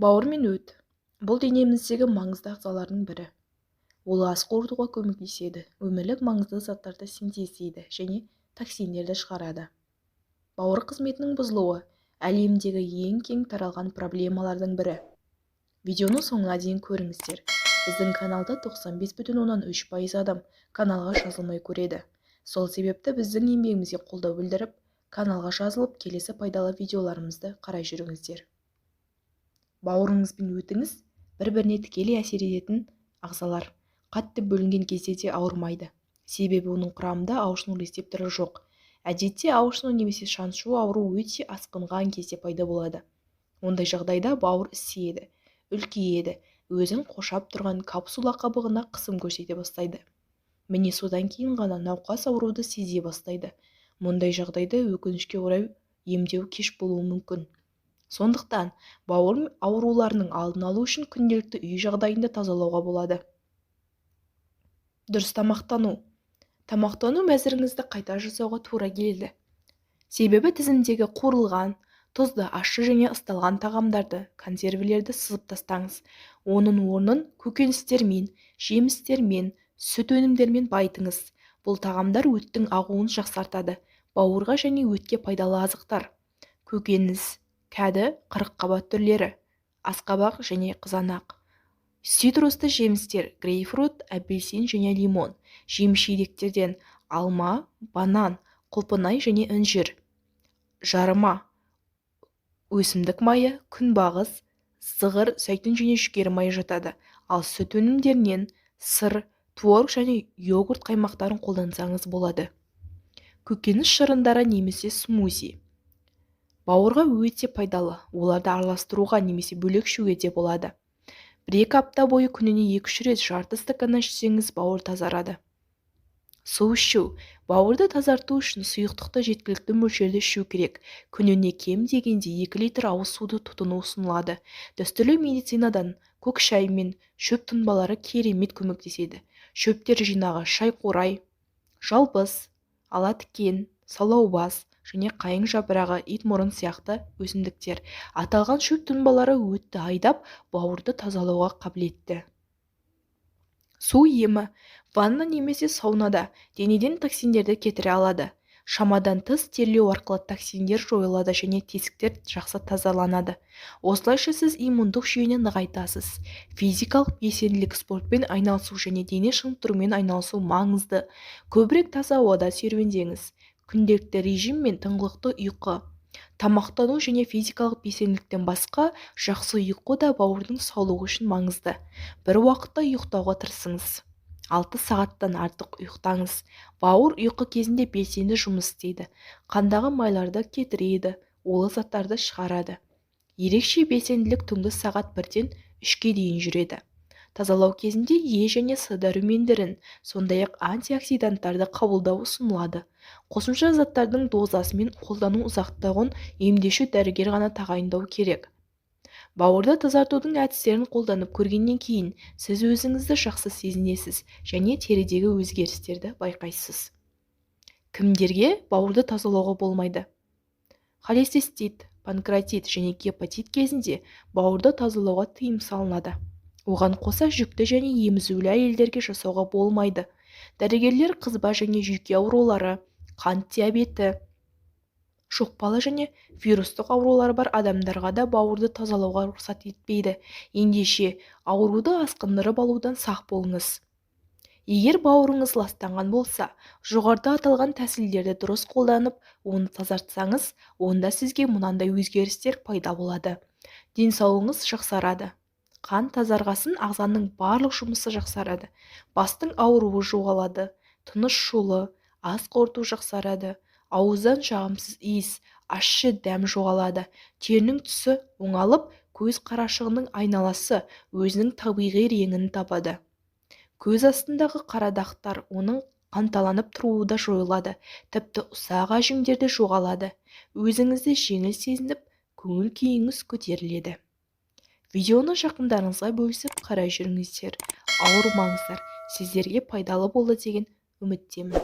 Бауыр мен өт. Бұл денеміздегі маңызды ағзалардың бірі. Ол ас қорытуға көмектеседі, өмірлік маңызды заттарды синтездейді және токсиндерді шығарады. Бауыр қызметінің бұзылуы әлемдегі ең кең таралған проблемалардың бірі. Видеоны соңына дейін көріңіздер. Біздің каналда 95,3% адам каналға жазылмай көреді. Сол себепті біздің еңбегімізге қолдау білдіріп, каналға жазылып, келесі пайдалы видеоларымызды қарай жүріңіздер. Бауырыңыз бен өтіңіз бір-біріне тікелей әсер ететін ағзалар. Қатты бөлінген кезде де ауырмайды. Себебі оның құрамында ауырсыну рецепторы жоқ. Әдетте ауырсыну немесе шаншу ауру өте асқынған кезде пайда болады. Ондай жағдайда бауыр ісиеді, үлкейеді, өзін қоршап тұрған капсула қабығына қысым көрсете бастайды. Міне содан кейін ғана науқас ауруды сезе бастайды. Мұндай жағдайда өкінішке орай емдеу кеш болуы мүмкін. Сондықтан бауыр ауруларының алдын алу үшін күнделікті үй жағдайында тазалауға болады. Дұрыс тамақтану. Тамақтану мәзіріңізді қайта жасауға тура келеді. Себебі тізімдегі қуырылған, тұзды, ащы және ысталған тағамдарды, консервілерді сызып тастаңыз. Оның орнын көкөністермен, жемістермен, сүт өнімдермен байытыңыз. Бұл тағамдар өттің ағуын жақсартады. Бауырға және өтке пайдалы азықтар. Көкөніс, кәді, қырыққабат түрлері, асқабақ және қызанақ. Цитрусты жемістер, грейпфрут, апельсин және лимон. Жеміс-жидектерден алма, банан, құлпынай және інжір. Жарма, өсімдік майы, күнбағыс, зығыр, зәйтүн және жүгері майы жатады. Ал сүт өнімдерінен сыр, творог және йогурт қаймақтарын қолдансаңыз болады. Көкөніс шырындары немесе смузи. Бауырға өте пайдалы, оларды араластыруға немесе бөлек ішуге де болады. 1-2 апта бойы күніне 2-3 рет жарты стаканнан ішсеңіз бауыр тазарады. Су ішу. Бауырды тазарту үшін сұйықтықты жеткілікті мөлшерде ішу керек. Күніне кем дегенде 2 литр ауыз суды тұтыну ұсынылады. Дәстүрлі медицинадан көк шай мен шөп тұнбалары керемет көмектеседі. Шөптер жинағы шайқурай, жалбыз, алатікен, салаубас және қайың жапырағы, итмұрын сияқты өсімдіктер. Аталған шөп тұнбалары өтті айдап, бауырды тазалауға қабілетті. Су емі. Ванна немесе саунада денеден токсиндерді кетіре алады. Шамадан тыс терлеу арқылы токсиндер жойылады және тесіктер жақсы тазаланады. Осылайша сіз иммундық жүйені нығайтасыз. Физикалық белсенділік, спортпен айналысу және дене шынықтырумен айналысу маңызды. Көбірек таза ауада серуендеңіз. Күнделікті режим мен тыңғылықты ұйқы. Тамақтану және физикалық белсенділіктен басқа жақсы ұйқы да бауырдың саулығы үшін маңызды. Бір уақытта ұйықтауға тырысыңыз. 6 сағаттан артық ұйықтаңыз. Бауыр ұйқы кезінде белсенді жұмыс істейді. Қандағы майларды кетіреді, улы заттарды шығарады. Ерекше белсенділік түнгі сағат 1-ден 3-ке дейін жүреді. Тазалау кезінде Е және С дәрумендерін, сондай-ақ антиоксиданттарды қабылдау ұсынылады. Қосымша заттардың дозасы мен қолдану ұзақтығын емдеуші дәрігер ғана тағайындау керек. Бауырды тазартудың әдістерін қолданып көргеннен кейін сіз өзіңізді жақсы сезінесіз және терідегі өзгерістерді байқайсыз. Кімдерге бауырды тазалауға болмайды? Холецистит, панкреатит және гепатит кезінде бауырды тазалауға тыйым салынады. Оған қоса жүкті және емізулі әйелдерге жасауға болмайды. Дәрігерлер қызба және жүйке аурулары, қант диабеті, жұқпалы және вирустық аурулары бар адамдарға да бауырды тазалауға рұқсат етпейді. Ендеше, ауруды асқындырып алудан сақ болыңыз. Егер бауырыңыз ластанған болса, жоғарыда аталған тәсілдерді дұрыс қолданып, оны тазартсаңыз, онда сізге мынандай өзгерістер пайда болады. Денсаулығыңыз жақсарады. Қан тазарғасын ағзаның барлық жұмысы жақсарады. Бастың ауруы жоғалады. Тыныс жолы, ас қорыту жақсарады. Ауыздан жағымсыз иіс, ащы дәм жоғалады. Терінің түсі оңалып, көз қарашығының айналасы өзінің табиғи реңін табады. Көз астындағы қара дақтар, оның қанталанып тұруы да жойылады. Тіпті ұсақ әжімдер де жоғалады. Өзіңізді жеңіл сезініп, көңіл күйіңіз көтеріледі. Видеоны жақындарыңызға бөлісіп қарай жүріңіздер. Ауырмаңыздар. Сіздерге пайдалы болды деген үміттемін.